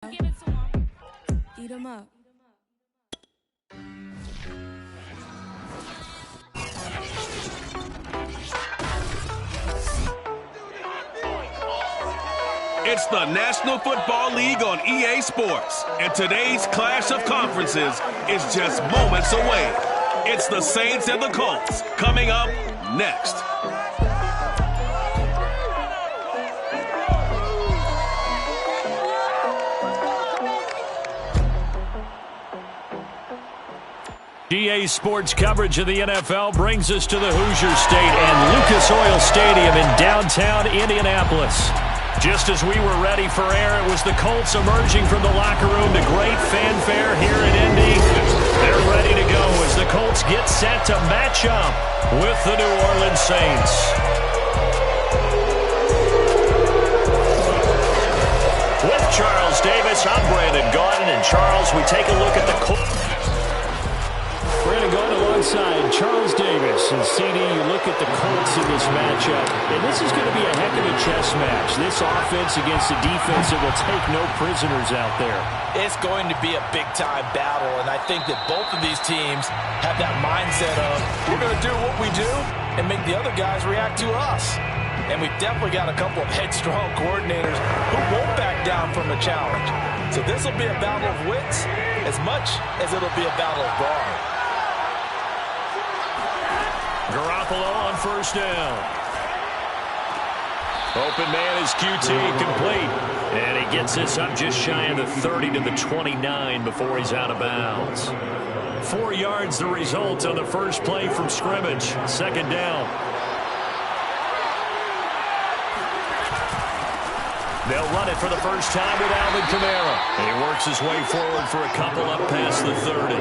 Eat 'em up. It's the National Football League on EA Sports, and today's clash of conferences is just moments away. It's the Saints and the Colts coming up next. EA Sports coverage of the NFL brings us to the Hoosier State and Lucas Oil Stadium in downtown Indianapolis. Just as we were ready for air, it was the Colts emerging from the locker room to great fanfare here in Indy. They're ready to go as the Colts get set to match up with the New Orleans Saints. With Charles Davis, I'm Brandon Gaudin, and Charles, we take a look at the Colts. Brandon Gaudin alongside Charles Davis. And CD, you look at the Colts in this matchup, and this is going to be a heck of a chess match. This offense against a defense that will take no prisoners out there. It's going to be a big-time battle, and I think that both of these teams have that mindset of, we're going to do what we do and make the other guys react to us. And we've definitely got a couple of headstrong coordinators who won't back down from a challenge. So this will be a battle of wits as much as it'll be a battle of brawn. Garoppolo on first down. Open man is QT, complete. And he gets this up just shy of the 30 to the 29 before he's out of bounds. 4 yards the result on the first play from scrimmage. Second down. They'll run it for the first time with Alvin Kamara. And he works his way forward for a couple up past the 30.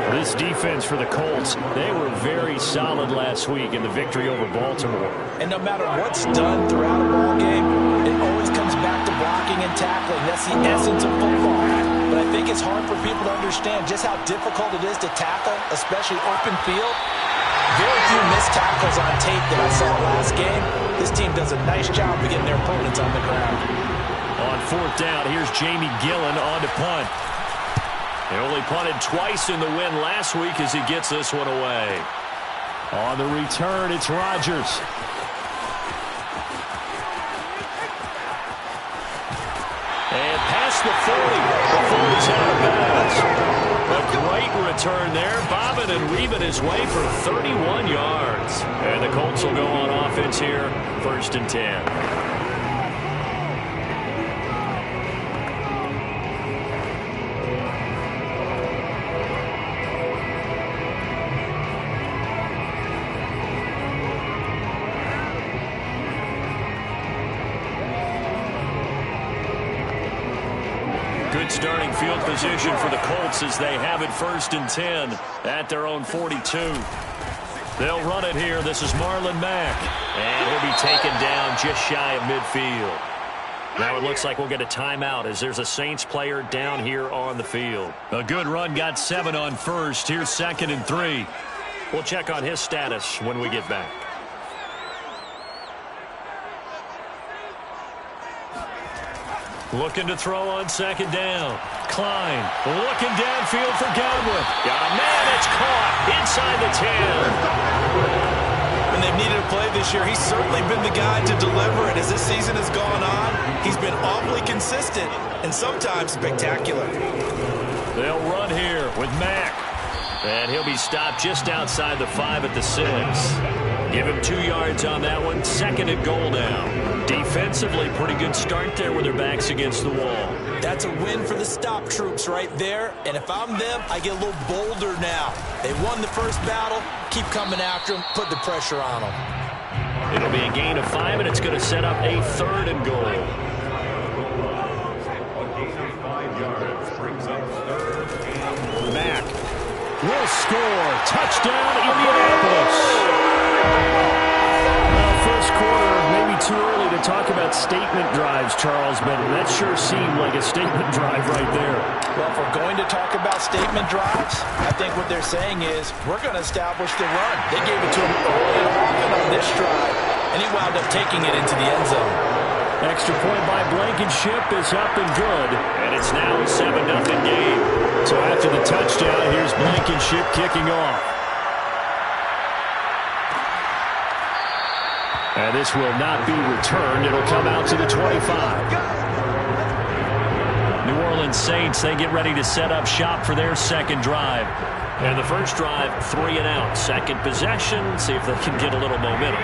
This defense for the Colts, they were very solid last week in the victory over Baltimore. And no matter what's done throughout a ball game, it always comes back to blocking and tackling. That's the essence of football. But I think it's hard for people to understand just how difficult it is to tackle, especially open field. Very few missed tackles on tape that I saw last game. This team does a nice job of getting their opponents on the ground. On fourth down, here's Jamie Gillen on to punt. He only punted twice in the win last week as he gets this one away. On the return, it's Rodgers. And past the 40 before he's out of bounds. A great return there, bobbing and weaving his way for 31 yards. And the Colts will go on offense here, 1st and 10. Good starting field position for the Colts as they have it 1st and 10 at their own 42. They'll run it here. This is Marlon Mack. And he'll be taken down just shy of midfield. Now it looks like we'll get a timeout as there's a Saints player down here on the field. A good run, got 7 on first. Here's 2nd and 3. We'll check on his status when we get back. Looking to throw on 2nd down. Klein looking downfield for Godwin. Got a man that's caught inside the 10. When they've needed a play this year, he's certainly been the guy to deliver it. As this season has gone on, he's been awfully consistent and sometimes spectacular. They'll run here with Mack. And he'll be stopped just outside the 5 at the 6. Give him 2 yards on that one. 2nd and goal now. Defensively, pretty good start there with their backs against the wall. That's a win for the stop troops right there. And if I'm them, I get a little bolder now. They won the first battle. Keep coming after them. Put the pressure on them. It'll be a gain of 5, and it's going to set up a 3rd and goal. Mack will score. Touchdown, Indianapolis. First quarter, maybe too early to talk about statement drives, Charles, but that sure seemed like a statement drive right there. Well, if we're going to talk about statement drives, I think what they're saying is we're going to establish the run. They gave it to him early and often on this drive, and he wound up taking it into the end zone. Extra point by Blankenship is up and good. And it's now a 7-0 game. So after the touchdown, here's Blankenship kicking off. And this will not be returned. It'll come out to the 25. New Orleans Saints, they get ready to set up shop for their second drive. And the first drive, 3 and out. Second possession, see if they can get a little momentum.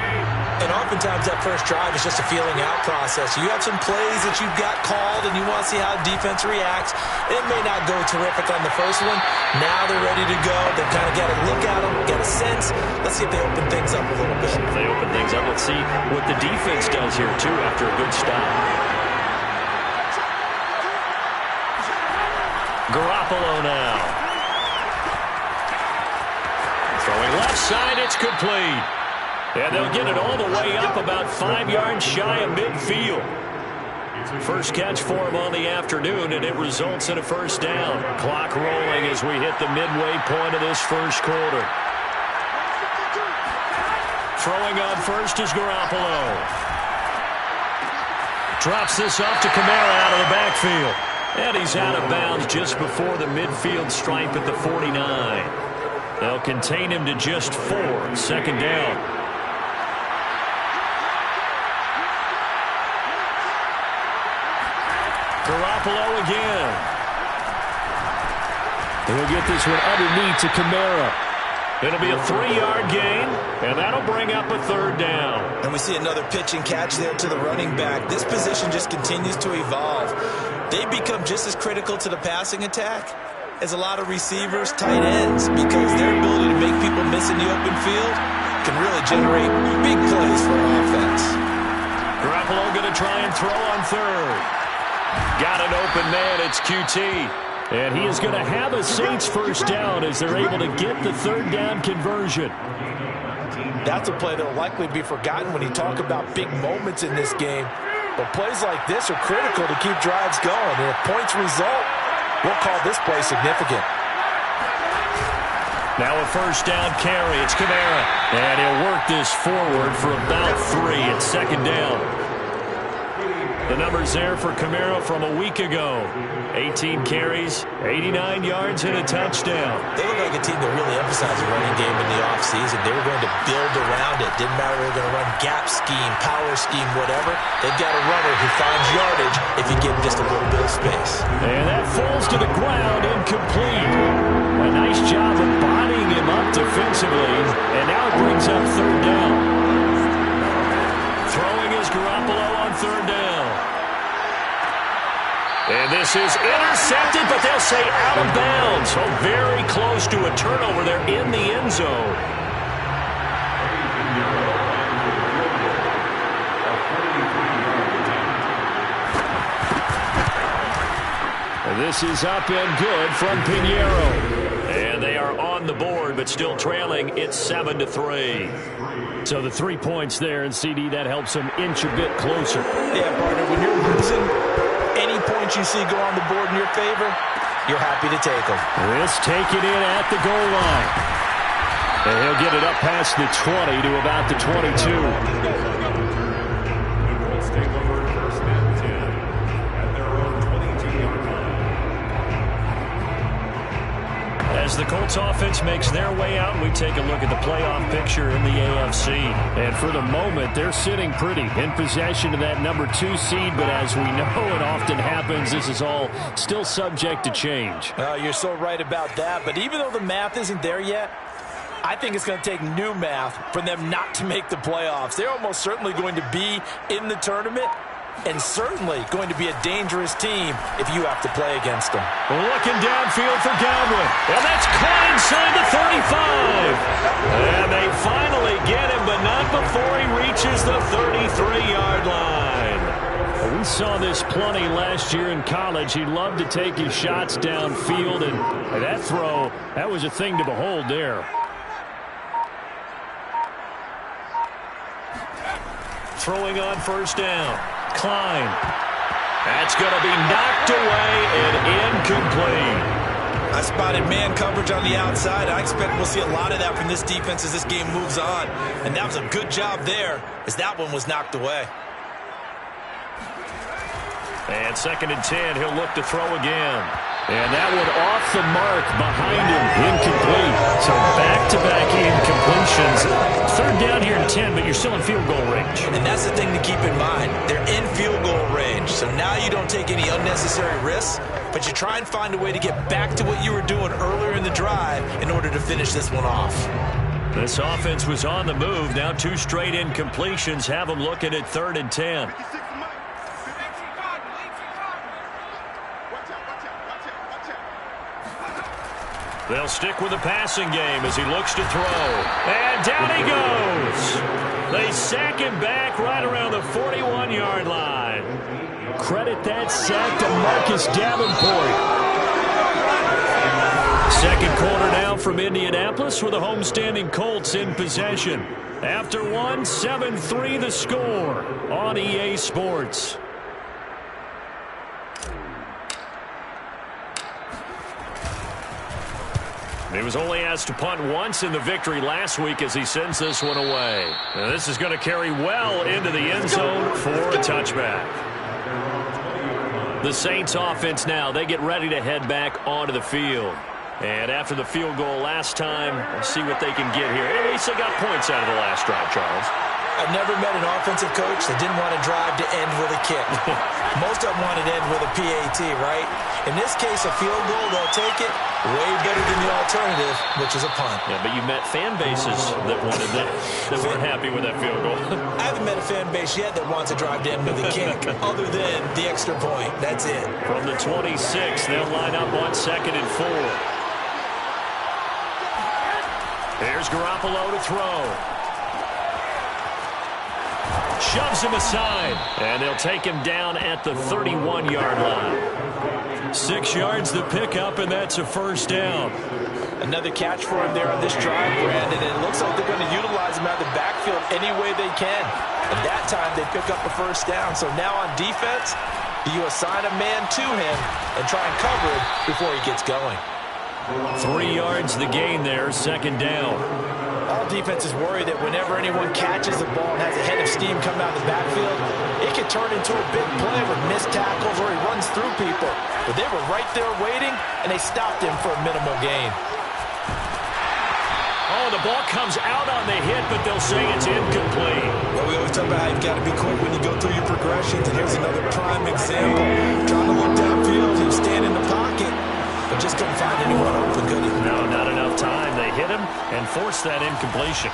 And oftentimes that first drive is just a feeling out process. You have some plays that you've got called and you want to see how defense reacts. It may not go terrific on the first one. Now they're ready to go. They've kind of got to look at them, get a sense. Let's see if they open things up a little bit. If they open things up, let's see what the defense does here too after a good stop. Garoppolo now. Throwing left side, it's complete. And they'll get it all the way up about 5 yards shy of midfield. First catch for him on the afternoon, and it results in a first down. Clock rolling as we hit the midway point of this first quarter. Throwing on first is Garoppolo. Drops this off to Kamara out of the backfield. And he's out of bounds just before the midfield stripe at the 49. They'll contain him to just 4. Second down. Garoppolo again. He'll get this one underneath to Kamara. It'll be a 3-yard gain, and that'll bring up a third down. And we see another pitch and catch there to the running back. This position just continues to evolve. They become just as critical to the passing attack as a lot of receivers, tight ends, because their ability to make people miss in the open field can really generate big plays for an offense. Garoppolo going to try and throw on third. Got an open man. It's QT. And he is going to have a Saints first down as they're able to get the third down conversion. That's a play that will likely be forgotten when you talk about big moments in this game. But plays like this are critical to keep drives going. And if points result, we'll call this play significant. Now a first down carry. It's Kamara. And he'll work this forward for about 3 at second down. The numbers there for Kamara from a week ago. 18 carries, 89 yards, and a touchdown. They look like a team that really emphasized the running game in the offseason. They were going to build around it. Didn't matter if they were going to run gap scheme, power scheme, whatever. They've got a runner who finds yardage if you give him just a little bit of space. And that falls to the ground, incomplete. A nice job of bodying him up defensively. And now it brings up third down. Throwing is Garoppolo on third down. And this is intercepted, but they'll say out of bounds. So very close to a turnover there in the end zone. And this is up and good from Pinheiro. And they are on the board, but still trailing. It's 7-3. So the 3 points there, and CD, that helps them inch a bit closer. Yeah, partner, when you're losing, any points you see go on the board in your favor, you're happy to take them. This taken in at the goal line. And he'll get it up past the 20 to about the 22. As the Colts offense makes their way out, we take a look at the playoff picture in the AFC. And for the moment, they're sitting pretty in possession of that number 2 seed. But as we know it often happens, this is all still subject to change. You're so right about that. But even though the math isn't there yet, I think it's going to take new math for them not to make the playoffs. They're almost certainly going to be in the tournament, and certainly going to be a dangerous team if you have to play against them. Looking downfield for Godwin. And that's caught inside the 35. And they finally get him, but not before he reaches the 33-yard line. We saw this plenty last year in college. He loved to take his shots downfield, and that throw, that was a thing to behold there. Throwing on first down. Klein. That's going to be knocked away and incomplete. I spotted man coverage on the outside. I expect we'll see a lot of that from this defense as this game moves on. And that was a good job there as that one was knocked away. And 2nd and 10, he'll look to throw again. And that one off the mark behind him, incomplete. So back-to-back incompletions. 3rd down here in 10, but you're still in field goal range. And that's the thing to keep in mind. They're in field goal range. So now you don't take any unnecessary risks, but you try and find a way to get back to what you were doing earlier in the drive in order to finish this one off. This offense was on the move. Now 2 straight incompletions have them looking at 3rd and 10. They'll stick with the passing game as he looks to throw. And down he goes. They sack him back right around the 41-yard line. Credit that sack to Marcus Davenport. 2nd quarter now from Indianapolis with the homestanding Colts in possession. After one, 7-3 the score on EA Sports. He was only asked to punt once in the victory last week as he sends this one away. Now this is going to carry well into the end zone for a touchback. The Saints offense now, they get ready to head back onto the field. And after the field goal last time, we'll see what they can get here. At least they got points out of the last drive, Charles. I've never met an offensive coach that didn't want to drive to end with a kick. Most of them wanted to end with a PAT, right? In this case, a field goal, they'll take it. Way better than the alternative, which is a punt. Yeah, but you met fan bases that wanted that weren't happy with that field goal. I haven't met a fan base yet that wants to drive to end with a kick, other than the extra point. That's it. From the 26, they'll line up on 2nd and 4. Here's Garoppolo to throw. Shoves him aside, and they'll take him down at the 31-yard line. 6 yards the pickup, and that's a 1st down. Another catch for him there on this drive, Brandon, and it looks like they're going to utilize him out of the backfield any way they can. At that time, they pick up a 1st down. So now on defense, you assign a man to him and try and cover him before he gets going. 3 yards the gain there, 2nd down. All defenses worry that whenever anyone catches the ball and has a head of steam come out of the backfield, it can turn into a big play with missed tackles or he runs through people. But they were right there waiting, and they stopped him for a minimal gain. Oh, the ball comes out on the hit, but they'll say it's incomplete. Well, we always talk about how you've got to be quick when you go through your progressions, and here's another prime example. Trying to look downfield, he was staying in the pocket, but just couldn't find anyone open, could he? No, not enough time. They hit him and forced that incompletion.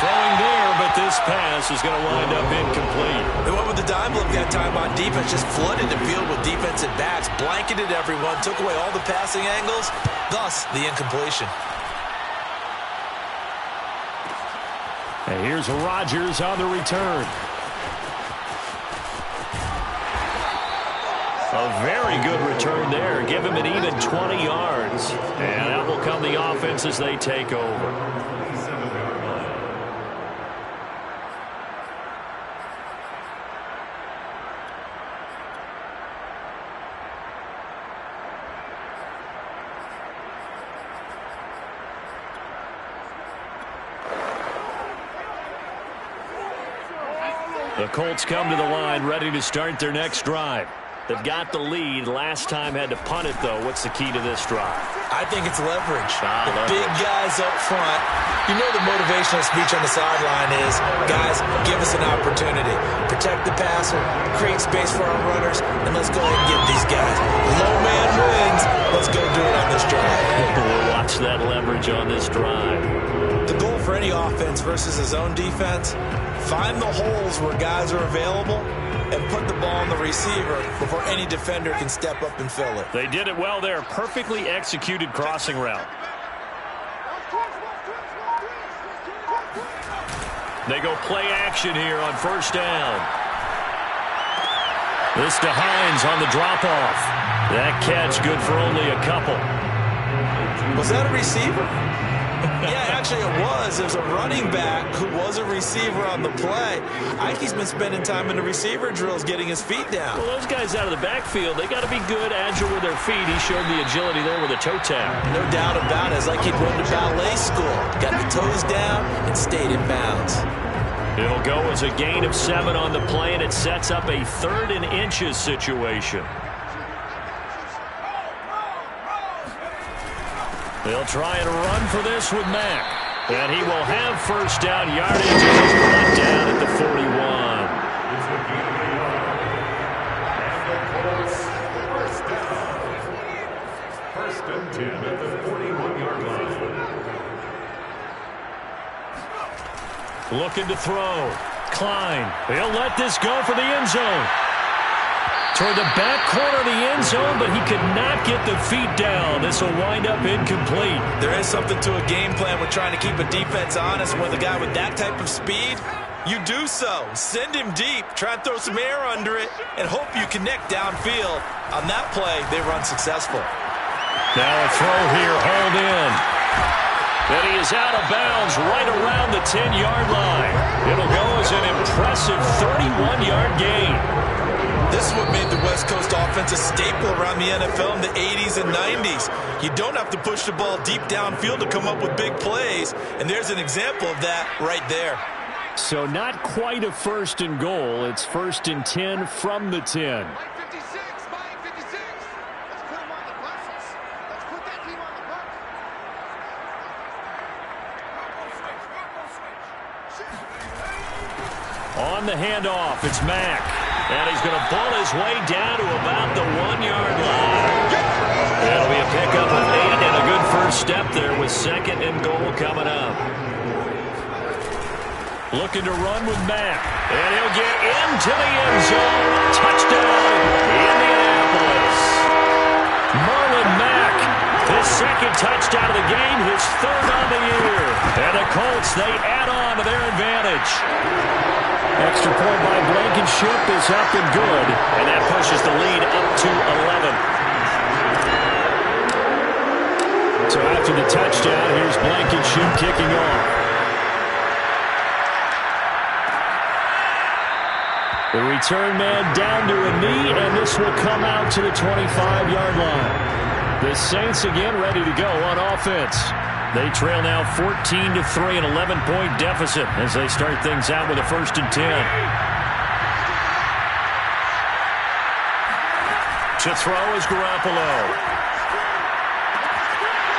Throwing there, but this pass is going to wind up incomplete. They went with the dime look that time on defense, just flooded the field with defensive backs, blanketed everyone, took away all the passing angles, thus the incompletion. And here's Rodgers on the return. A very good return there. Give him an even 20 yards. And out will come the offense as they take over. The Colts come to the line ready to start their next drive. They've got the lead. Last time had to punt it, though. What's the key to this drive? I think it's leverage. Leverage. Big guys up front. You know the motivational speech on the sideline is, guys, give us an opportunity. Protect the passer, create space for our runners, and let's go ahead and get these guys. Low man wins. Let's go do it on this drive. We'll watch that leverage on this drive. The goal for any offense versus his own defense, find the holes where guys are available and put the ball on the receiver before any defender can step up and fill it. They did it well there. Perfectly executed crossing route. They go play action here on 1st down. This to Hines on the drop-off. That catch good for only a couple. Was that a receiver? Yeah, actually it was. There's a running back who was a receiver on the play. Ike's been spending time in the receiver drills getting his feet down. Well, those guys out of the backfield, they got to be good, agile with their feet. He showed the agility there with a toe tap. No doubt about it. It's like he'd run to ballet school. Got the toes down and stayed in bounds. It'll go as a gain of 7 on the play, and it sets up a 3rd and inches situation. They'll try and run for this with Mack. And he will have first down yardage as he's brought down at the 41. First and 10 at the 41-yard line. Looking to throw. Klein. He'll let this go for the end zone. Toward the back corner of the end zone, but he could not get the feet down. This will wind up incomplete. There is something to a game plan with trying to keep a defense honest. With a guy with that type of speed, you do so. Send him deep, try and throw some air under it, and hope you connect downfield. On that play, they run successful. Now a throw here, hauled in. And he is out of bounds right around the 10-yard line. It'll go as an impressive 31-yard gain. This is what made the West Coast offense a staple around the NFL in the 80s and 90s. You don't have to push the ball deep downfield to come up with big plays, and there's an example of that right there. So not quite a 1st and goal. It's 1st and 10 from the 10. On the handoff, it's Mack. And he's going to pull his way down to about the 1-yard line. It'll be a pickup of 8 and a good first step there with 2nd and goal coming up. Looking to run with Mack. And he'll get into the end zone. Touchdown, Indianapolis. Marlon Mack, his 2nd touchdown of the game, his 3rd on the year. And the Colts, they add on to their advantage. Extra point by Blankenship is up and good, and that pushes the lead up to 11. So after the touchdown, here's Blankenship kicking off. The return man down to a knee, and this will come out to the 25-yard line. The Saints again ready to go on offense. They trail now 14-3, an 11-point deficit as they start things out with a 1st and 10. To throw is Garoppolo.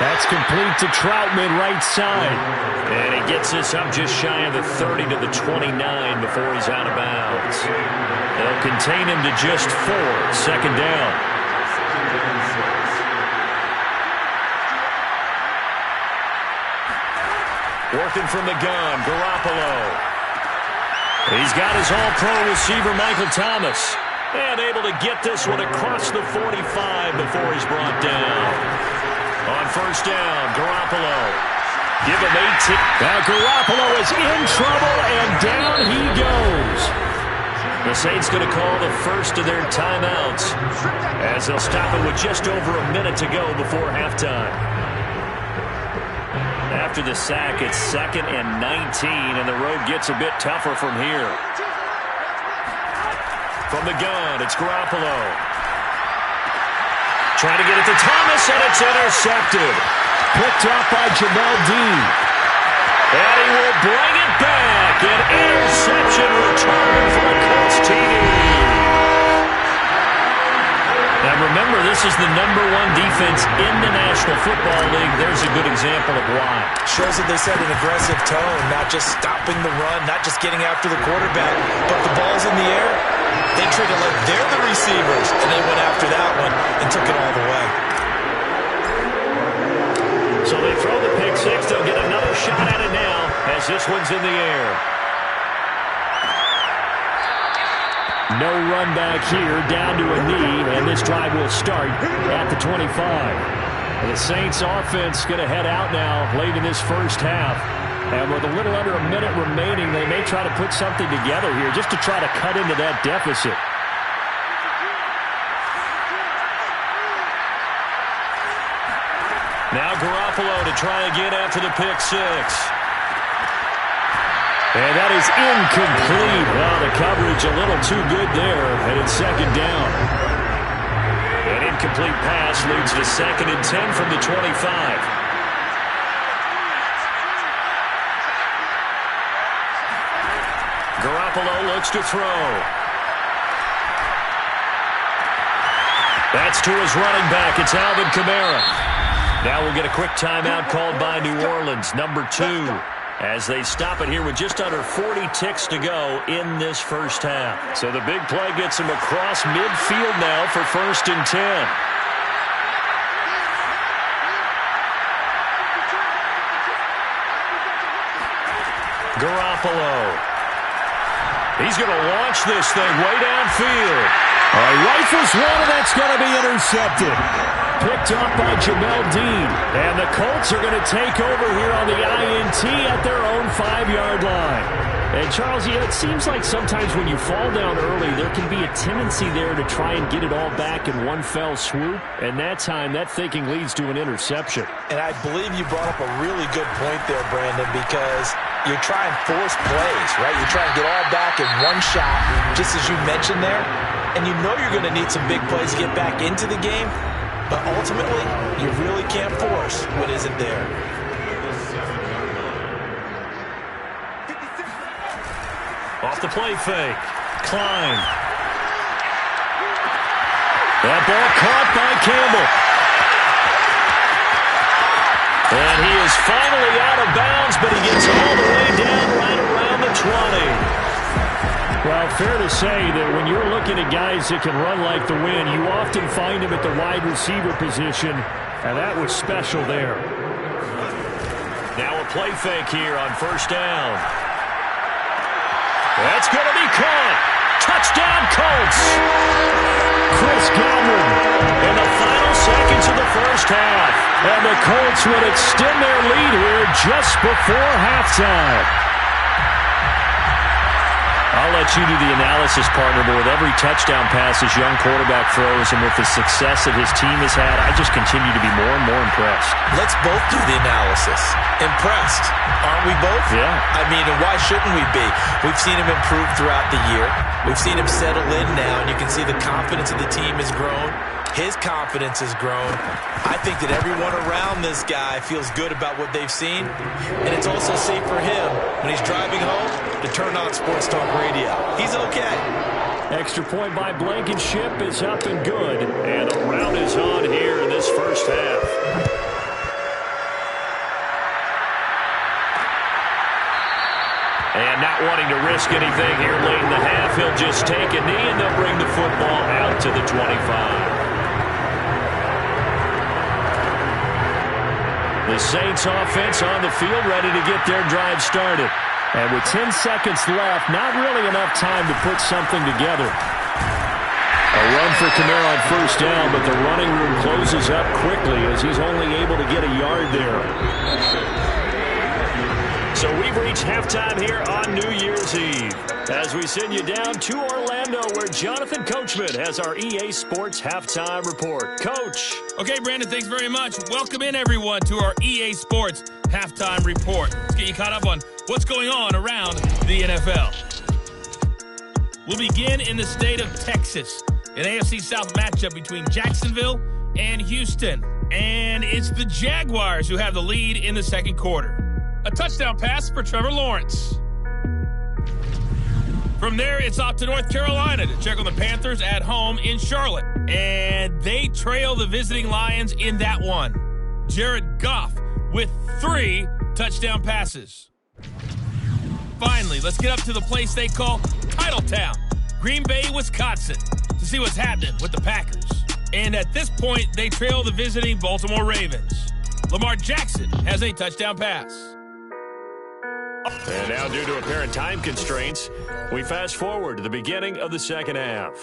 That's complete to Troutman, right side. And he gets this up just shy of the 30 to the 29 before he's out of bounds. They'll contain him to just 4, 2nd down. Working from the gun, Garoppolo. He's got his all-pro receiver, Michael Thomas. And able to get this one across the 45 before he's brought down. On 1st down, Garoppolo. Give him 18. Now Garoppolo is in trouble, and down he goes. The Saints going to call the first of their timeouts as they'll stop it with just over a minute to go before halftime. After the sack, it's 2nd and 19, and the road gets a bit tougher from here. From the gun, it's Garoppolo. Trying to get it to Thomas, and it's intercepted. Picked up by Jamel Dean. And he will bring it back. An interception return for the Colts TD. Now remember, this is the #1 defense in the National Football League. There's a good example of why. Shows that they set an aggressive tone, not just stopping the run, not just getting after the quarterback, but the ball's in the air. They treat it like they're the receivers, and they went after that one and took it all the way. So they throw the pick six. They'll get another shot at it now as this one's in the air. No run back here, down to a knee, and this drive will start at the 25. The Saints offense going to head out now late in this first half. And with a little under a minute remaining, they may try to put something together here just to try to cut into that deficit. Now Garoppolo to try again after the pick six. And that is incomplete. Well, the coverage a little too good there, and it's 2nd down. An incomplete pass leads to 2nd and 10 from the 25. Garoppolo looks to throw. That's to his running back. It's Alvin Kamara. Now we'll get a quick timeout called by New Orleans, number 2, as they stop it here with just under 40 ticks to go in this first half. So the big play gets him across midfield now for 1st and 10. Garoppolo. He's going to launch this thing way downfield. Rifles one, and that's going to be intercepted. Picked up by Jamel Dean. And the Colts are going to take over here on the INT at their own 5-yard line. And, Charles, it seems like sometimes when you fall down early, there can be a tendency there to try and get it all back in one fell swoop. And that time, that thinking leads to an interception. And I believe you brought up a really good point there, Brandon, because you're trying to force plays, right? You're trying to get all back in one shot, just as you mentioned there. And you know you're going to need some big plays to get back into the game. But ultimately, you really can't force what isn't there. Off the play fake. Klein. That ball caught by Campbell. And he is finally out of bounds, but he gets all the way down right around the 20. Well, fair to say that when you're looking at guys that can run like the wind, you often find him at the wide receiver position, and that was special there. Now a play fake here on 1st down. That's going to be caught. Touchdown, Colts. Chris Godwin in the final seconds of the first half. And the Colts would extend their lead here just before halftime. I'll let you do the analysis, partner, but with every touchdown pass this young quarterback throws and with the success that his team has had, I just continue to be more and more impressed. Let's both do the analysis. Impressed. Aren't we both? Yeah. I mean, and why shouldn't we be? We've seen him improve throughout the year. We've seen him settle in now, and you can see the confidence of the team has grown. His confidence has grown. I think that everyone around this guy feels good about what they've seen, and it's also safe for him when he's driving home to turn on Sports Talk Radio. He's okay. Extra point by Blankenship is up and good, and a rout is on here in this first half. And not wanting to risk anything here late in the half, he'll just take a knee, and they'll bring the football out to the 25. The Saints offense on the field, ready to get their drive started. And with 10 seconds left, not really enough time to put something together. A run for Kamara on 1st down, but the running room closes up quickly as he's only able to get a yard there. So we've reached halftime here on New Year's Eve as we send you down to Orlando where Jonathan Coachman has our EA Sports Halftime Report. Coach. Okay, Brandon, thanks very much. Welcome in, everyone, to our EA Sports Halftime Report. Let's get you caught up on what's going on around the NFL. We'll begin in the state of Texas, an AFC South matchup between Jacksonville and Houston. And it's the Jaguars who have the lead in the second quarter. A touchdown pass for Trevor Lawrence. From there, it's off to North Carolina to check on the Panthers at home in Charlotte. And they trail the visiting Lions in that one. Jared Goff with 3 touchdown passes. Finally, let's get up to the place they call Titletown, Green Bay, Wisconsin, to see what's happening with the Packers. And at this point, they trail the visiting Baltimore Ravens. Lamar Jackson has a touchdown pass. And now, due to apparent time constraints, we fast forward to the beginning of the second half.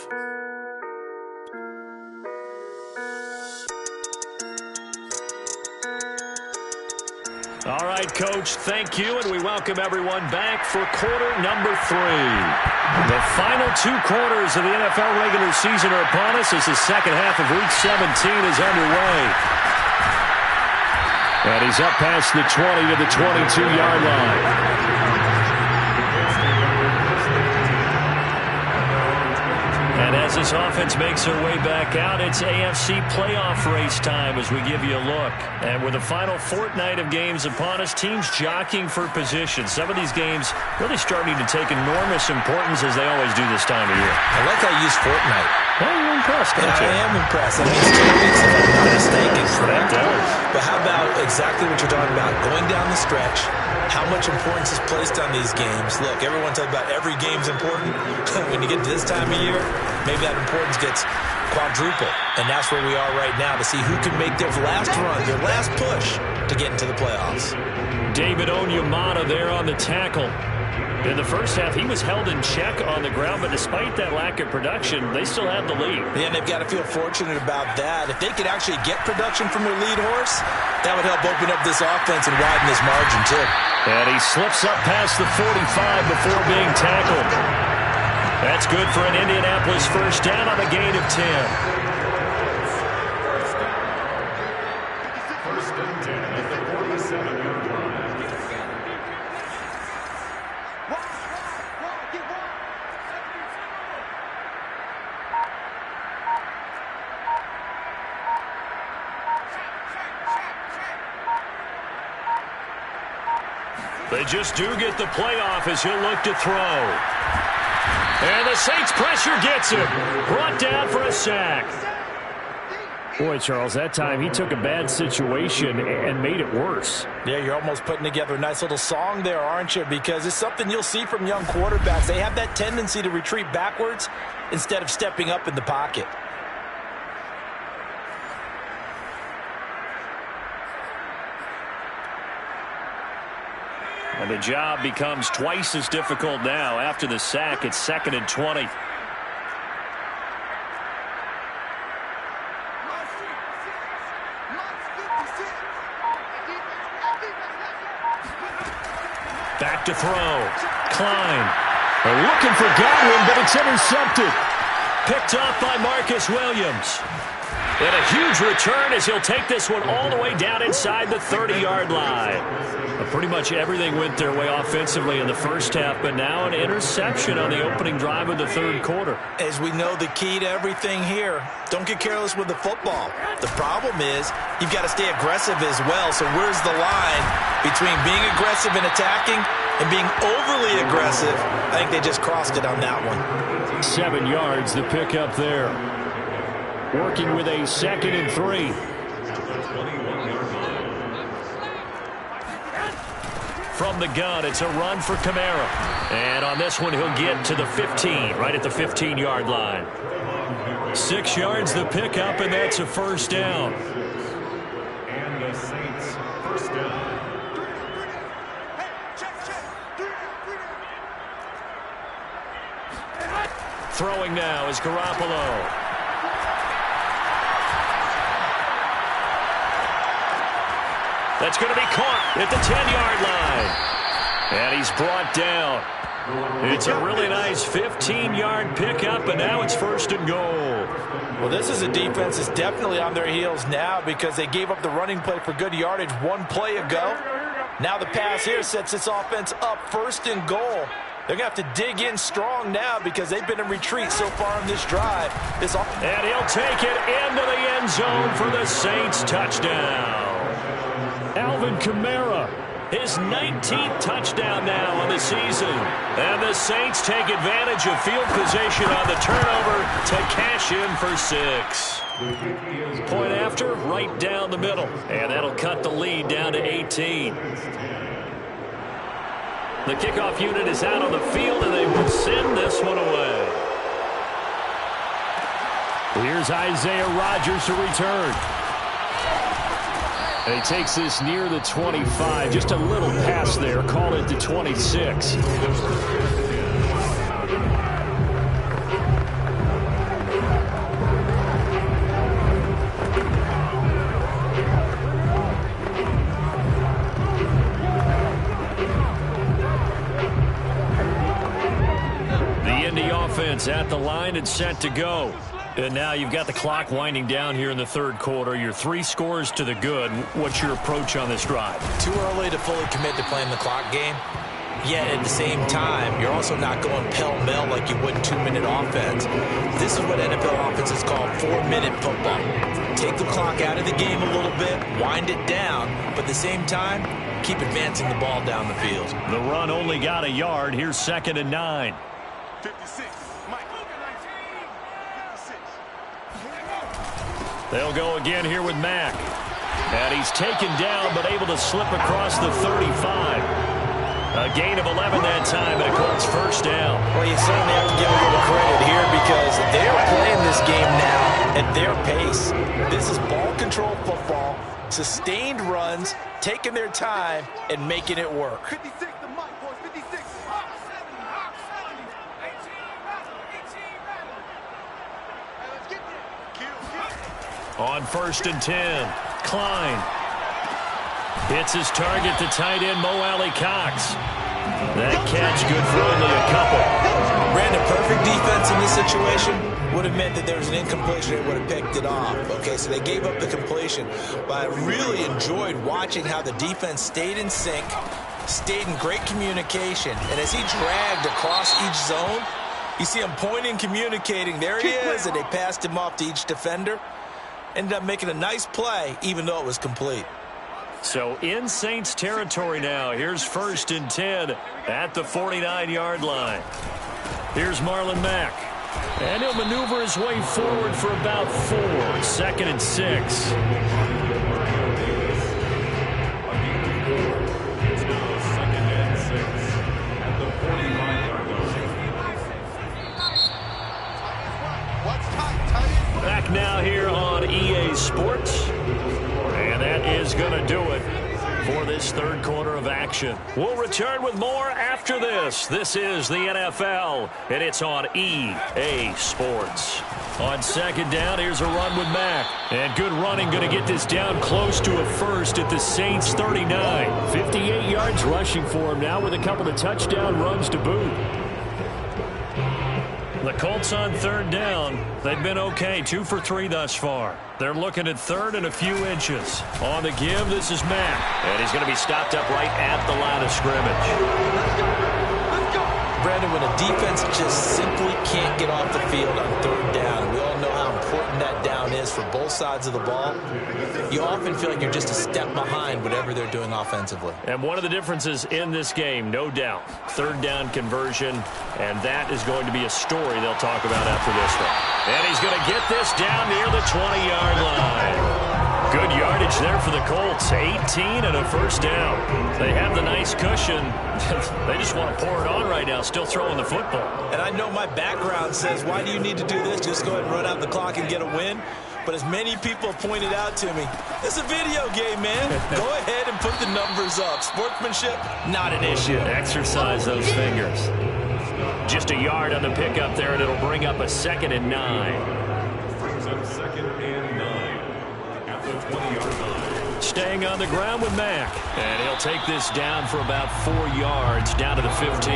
All right, Coach, thank you, and we welcome everyone back for quarter number 3. The final 2 quarters of the NFL regular season are upon us as the second half of Week 17 is underway. And he's up past the 20 to the 22-yard line. And as As this offense makes their way back out, it's AFC playoff race time as we give you a look. And with the final fortnight of games upon us, teams jockeying for position. Some of these games really starting to take enormous importance as they always do this time of year. I like how you use fortnight. Well, you're impressed, don't you? I am impressed. That means 2 weeks, if I'm not mistaken, correct? But how about exactly what you're talking about, going down the stretch, how much importance is placed on these games. Look, everyone talks about every game's important. When you get to this time of year, maybe that importance gets quadruple. And that's where we are right now to see who can make their last run, their last push to get into the playoffs. David Onyemata there on the tackle. In the first half, he was held in check on the ground, but despite that lack of production, they still have the lead. Yeah, and they've got to feel fortunate about that. If they could actually get production from their lead horse, that would help open up this offense and widen this margin, too. And he slips up past the 45 before being tackled. That's good for an Indianapolis first down on a gain of 10. First and 10 at the 47-yard line. They just do get the playoff as he'll look to throw. And the Saints pressure gets him. Brought down for a sack. Boy, Charles, that time he took a bad situation and made it worse. Yeah, you're almost putting together a nice little song there, aren't you? Because it's something you'll see from young quarterbacks. They have that tendency to retreat backwards instead of stepping up in the pocket. And the job becomes twice as difficult now. After the sack, it's 2nd and 20. Back to throw. Klein. They're looking for Godwin, but it's intercepted. Picked off by Marcus Williams. And a huge return as he'll take this one all the way down inside the 30-yard line. Pretty much everything went their way offensively in the first half, but now an interception on the opening drive of the third quarter. As we know, the key to everything here, don't get careless with the football. The problem is you've got to stay aggressive as well. So where's the line between being aggressive and attacking and being overly aggressive? I think they just crossed it on that one. 7 yards, the pickup there. Working with a 2nd and 3. From the gun, it's a run for Kamara. And on this one, he'll get to the 15, right at the 15-yard line. 6 yards the pickup, and that's a first down. And the Saints first down. Throwing now is Garoppolo. That's going to be caught at the 10-yard line. And he's brought down. It's a really nice 15-yard pickup, and now it's 1st and goal. Well, this is a defense that's definitely on their heels now because they gave up the running play for good yardage 1 play ago. Now the pass here sets this offense up 1st and goal. They're going to have to dig in strong now because they've been in retreat so far on this drive. And he'll take it into the end zone for the Saints touchdown. Alvin Kamara, his 19th touchdown now on the season. And the Saints take advantage of field position on the turnover to cash in for 6. Point after, right down the middle. And that'll cut the lead down to 18. The kickoff unit is out on the field, and they will send this one away. Here's Isaiah Rodgers to return. And he takes this near the 25. Just a little pass there. Call it the 26. The Indy offense at the line and set to go. And now you've got the clock winding down here in the third quarter. Your 3 scores to the good. What's your approach on this drive? Too early to fully commit to playing the clock game. Yet at the same time, you're also not going pell-mell like you would in 2-minute offense. This is what NFL offenses call 4-minute football. Take the clock out of the game a little bit, wind it down, but at the same time, keep advancing the ball down the field. The run only got a yard. Here's 2nd and 9. 56. Mike. They'll go again here with Mack. And he's taken down, but able to slip across the 35. A gain of 11 that time, and a Colts first down. Well, you certainly have to give a little credit here because they're playing this game now at their pace. This is ball control football, sustained runs, taking their time, and making it work. 56 to Mike, boys. 56. On 1st and 10, Klein hits his target, the tight end, Mo Alley-Cox. That catch good for only a couple. Brandon, perfect defense in this situation would have meant that there was an incompletion. They would have picked it off. Okay, so they gave up the completion. But I really enjoyed watching how the defense stayed in sync, stayed in great communication. And as he dragged across each zone, you see him pointing, communicating. There he is, and they passed him off to each defender. Ended up making a nice play, even though it was complete. So in Saints territory now. Here's 1st and 10 at the 49-yard line. Here's Marlon Mack. And he'll maneuver his way forward for about 4. 2nd and 6. Back now here on EA Sports. And that is going to do it for this 3rd quarter of action. We'll return with more after this. This is the NFL, and it's on EA Sports. On 2nd down, here's a run with Mack. And good running, going to get this down close to a first at the Saints 39. 58 yards rushing for him now with a couple of touchdown runs to boot. The Colts on 3rd down. They've been okay, 2 for 3 thus far. They're looking at 3rd and a few inches. On the give, this is Mack. And he's going to be stopped up right at the line of scrimmage. Brandon, when a defense just simply can't get off the field on 3rd down, we all know how important that down is for both sides of the ball, you often feel like you're just a step behind whatever they're doing offensively. And one of the differences in this game, no doubt, 3rd down conversion, and that is going to be a story they'll talk about after this one. And he's going to get this down near the 20-yard line. Good yardage there for the Colts. 18 and a first down. They have the nice cushion. They just want to pour it on right now, still throwing the football. And I know my background says, why do you need to do this? Just go ahead and run out the clock and get a win. But as many people have pointed out to me, it's a video game, man. Go ahead and put the numbers up. Sportsmanship, not an issue. Exercise those fingers. Just a yard on the pickup there, and it'll bring up a 2nd and 9. Brings up 2nd and 9 at the 20-yard line. Staying on the ground with Mack. And he'll take this down for about 4 yards, down to the 15.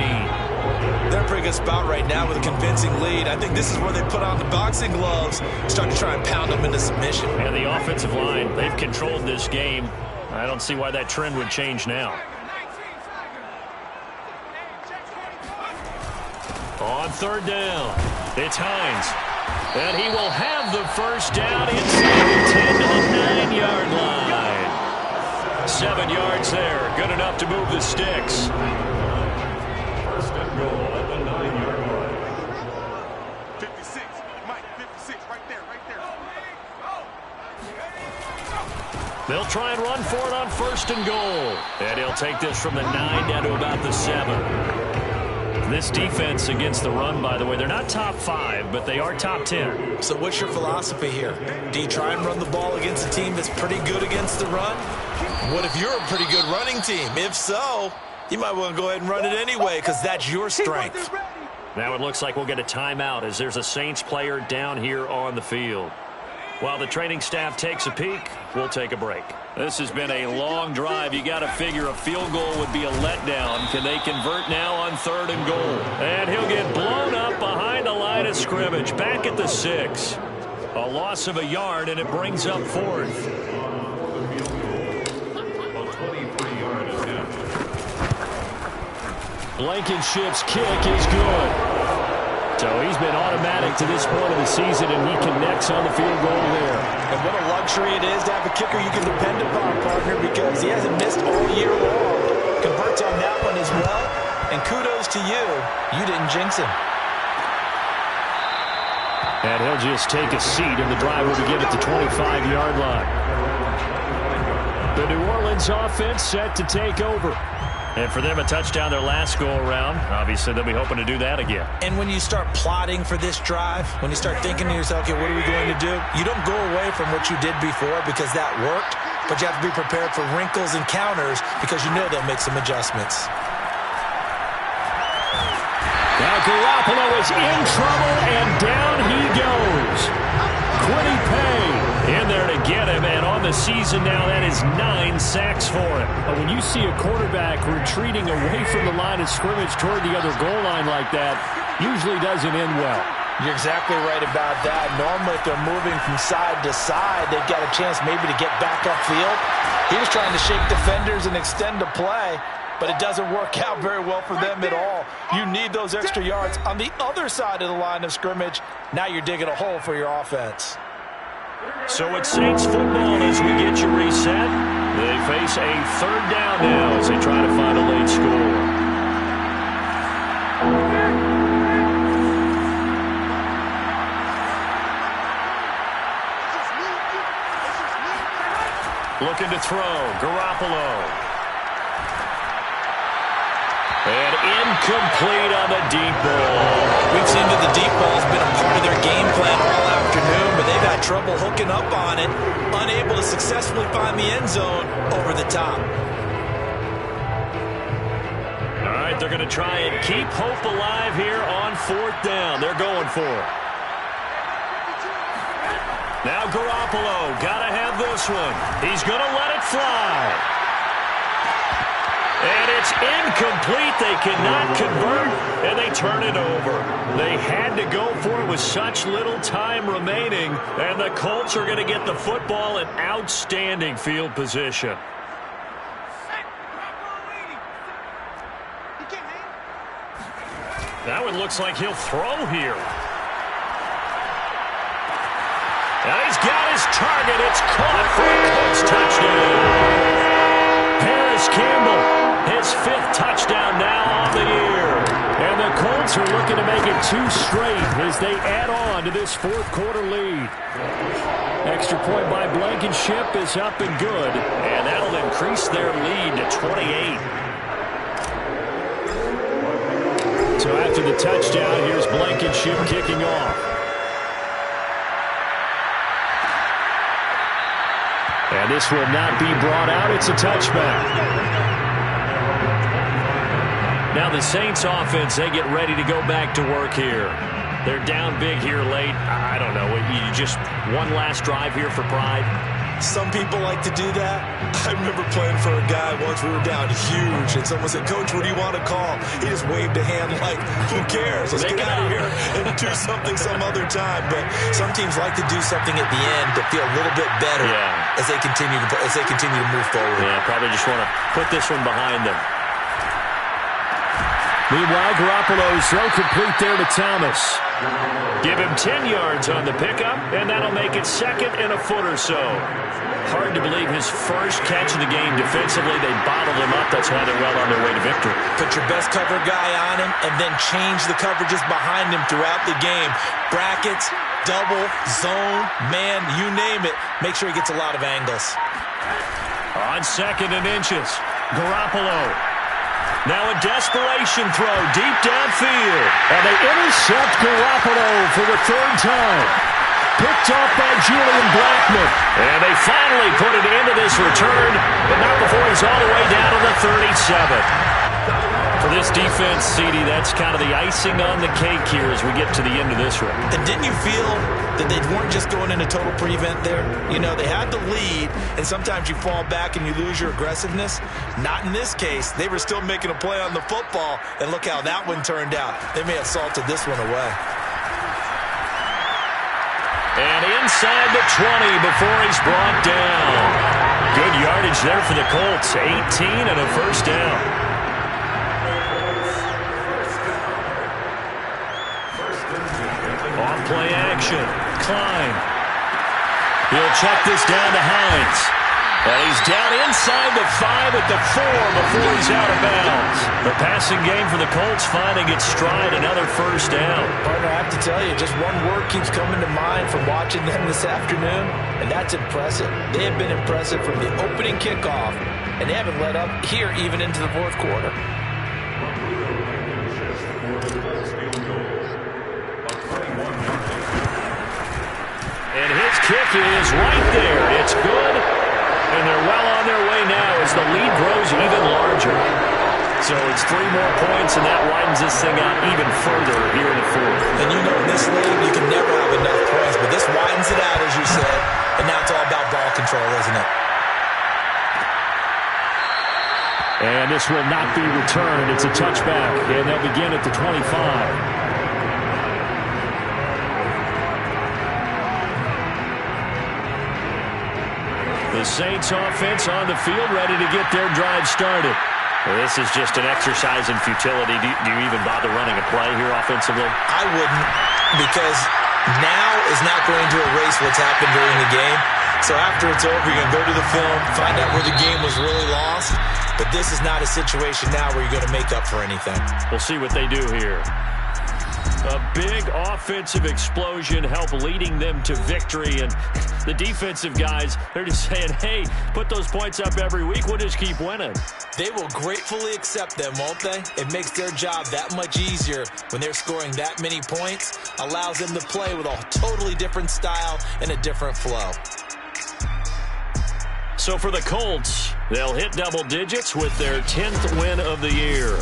They're in a pretty good spot right now with a convincing lead. I think this is where they put on the boxing gloves, start to try and pound them into submission. And the offensive line, they've controlled this game. I don't see why that trend would change now. On 3rd down, it's Hines. And he will have the first down inside the 10 to the 9-yard line. 7 yards there, good enough to move the sticks. First and goal at the 9-yard line. 56, Mike, 56, right there. They'll try and run for it on 1st and goal. And he'll take this from the 9 down to about the 7. This defense against the run, by the way, they're not top 5, but they are top 10. So what's your philosophy here? Do you try and run the ball against a team that's pretty good against the run? What if you're a pretty good running team? If so, you might want to go ahead and run it anyway because that's your strength. Now it looks like we'll get a timeout as there's a Saints player down here on the field. While the training staff takes a peek, we'll take a break. This has been a long drive. You got to figure a field goal would be a letdown. Can they convert now on 3rd and goal? And he'll get blown up behind the line of scrimmage. Back at the 6. A loss of a yard, and it brings up 4th. Blankenship's kick is good. So he's been automatic to this point of the season, and he connects on the field goal there. And what a luxury it is to have a kicker you can depend upon, partner, because he hasn't missed all year long. Converts on that one as well. And kudos to you. You didn't jinx him. And he'll just take a seat, and the drive will begin at the 25-yard line. The New Orleans offense set to take over. And for them, a touchdown their last go-around. Obviously, they'll be hoping to do that again. And when you start plotting for this drive, when you start thinking to yourself, okay, what are we going to do? You don't go away from what you did before because that worked, but you have to be prepared for wrinkles and counters because you know they'll make some adjustments. Now Garoppolo is in trouble, and down he goes. Quiddy Pay in there to get him, and on the season now, that is 9 sacks for him. But when you see a quarterback retreating away from the line of scrimmage toward the other goal line like that, usually doesn't end well. You're exactly right about that. Normally, if they're moving from side to side, they've got a chance maybe to get back upfield. He was trying to shake defenders and extend the play, but it doesn't work out very well for them at all. You need those extra yards on the other side of the line of scrimmage. Now you're digging a hole for your offense. So it's Saints football as we get you reset. They face a third down now as they try to find a late score. Looking to throw, Garoppolo. And incomplete on the deep ball. We've seen that the deep ball has been a part of their game plan all afternoon, but they've had trouble hooking up on it, unable to successfully find the end zone over the top. All right, they're going to try and keep hope alive here on fourth down. They're going for it. Now Garoppolo, got to have this one. He's going to let it fly. And it's incomplete. They cannot convert, and they turn it over. They had to go for it with such little time remaining, and the Colts are going to get the football in outstanding field position. That one looks like he'll throw here. Now he's got his target. It's caught for a Colts touchdown. Paris Campbell. His 5th touchdown now on the year. And the Colts are looking to make it 2 straight as they add on to this fourth quarter lead. Extra point by Blankenship is up and good. And that'll increase their lead to 28. So after the touchdown, here's Blankenship kicking off. And this will not be brought out. It's a touchback. Now the Saints offense, they get ready to go back to work here. They're down big here late. I don't know. You just one last drive here for pride. Some people like to do that. I remember playing for a guy once. We were down huge, and someone said, "Coach, what do you want to call?" He just waved a hand like, "Who cares? Let's get out of here and do something some other time." But some teams like to do something at the end to feel a little bit better as they continue to move forward. Yeah, probably just want to put this one behind them. Meanwhile, Garoppolo's throw complete there to Thomas. Give him 10 yards on the pickup, and that'll make it 2nd and a foot or so. Hard to believe his first catch of the game defensively. They bottled him up. That's why they're well on their way to victory. Put your best cover guy on him, and then change the coverages behind him throughout the game. Brackets, double, zone, man, you name it. Make sure he gets a lot of angles. On 2nd and inches, Garoppolo. Now a desperation throw deep downfield. And they intercept Garoppolo for the 3rd time. Picked off by Julian Blackmon. And they finally put it into this return, but not before he's all the way down to the 37. For this defense, CD, that's kind of the icing on the cake here as we get to the end of this one. And didn't you feel that they weren't just going into total prevent there? You know, they had the lead, and sometimes you fall back and you lose your aggressiveness. Not in this case. They were still making a play on the football, and look how that one turned out. They may have salted this one away. And inside the 20 before he's brought down. Good yardage there for the Colts. 18 and a first down. Play action. Klein. He'll check this down to Hines. And he's down inside the 5 at the 4 before he's out of bounds. The passing game for the Colts finding its stride, another first down. Partner, I have to tell you, just one word keeps coming to mind from watching them this afternoon, and that's impressive. They have been impressive from the opening kickoff, and they haven't let up here even into the fourth quarter. And his kick is right there. It's good. And they're well on their way now as the lead grows even larger. So it's 3 more points, and that widens this thing out even further here in the fourth. And you know in this league, you can never have enough points, but this widens it out, as you said, and now it's all about ball control, isn't it? And this will not be returned. It's a touchback, and they'll begin at the 25. The Saints offense on the field, ready to get their drive started. Well, this is just an exercise in futility. Do you even bother running a play here offensively? I wouldn't, because now is not going to erase what's happened during the game. So after it's over, you're going to go to the film, find out where the game was really lost. But this is not a situation now where you're going to make up for anything. We'll see what they do here. A big offensive explosion help leading them to victory. And the defensive guys, they're just saying, hey, put those points up every week. We'll just keep winning. They will gratefully accept them, won't they? It makes their job that much easier when they're scoring that many points. Allows them to play with a totally different style and a different flow. So for the Colts, they'll hit double digits with their 10th win of the year.